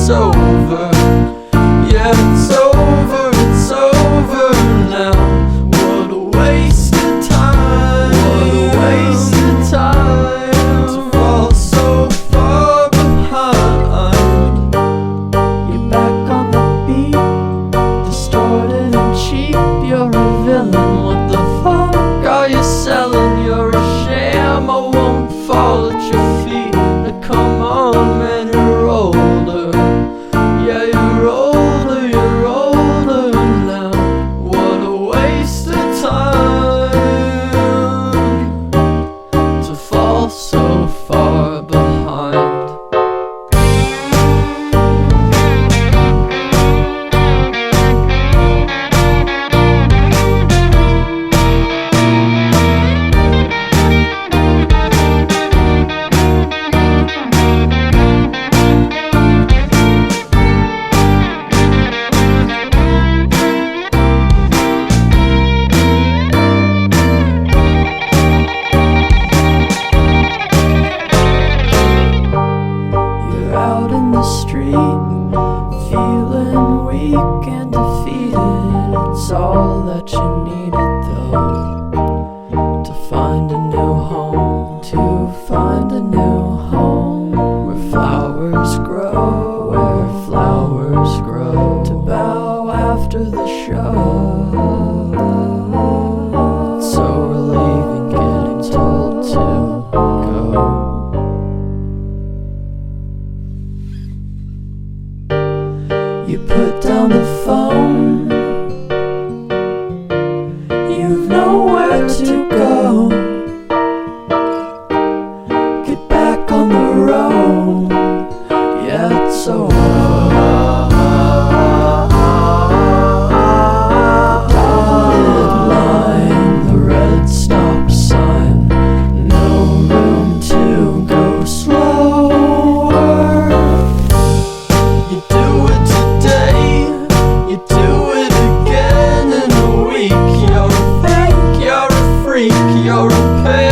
it's over. Yeah, it's over, it's over now. What a waste of time. What a waste of time to fall so far behind. You're back on the beat, distorted and cheap. You're a villain, what the fuck are you selling? You're a sham, I won't fall at your feet. Now come on man, you're older. Yeah, you're older now. What a waste of time to fall so far behind. You're out in the street, feeling weak and defeated. It's all that you needed though, to find a new home, to find a new home where flowers grow, where flowers grow. To bow after the show, it's so relieving getting told to go. You put down the phone, you've nowhere to go. Get back on the road, yeah, it's over. Dotted line, the red stop sign, no room to go slower. You do it today, you do it again in a week. You're a fake, you're a freak, you're a pain.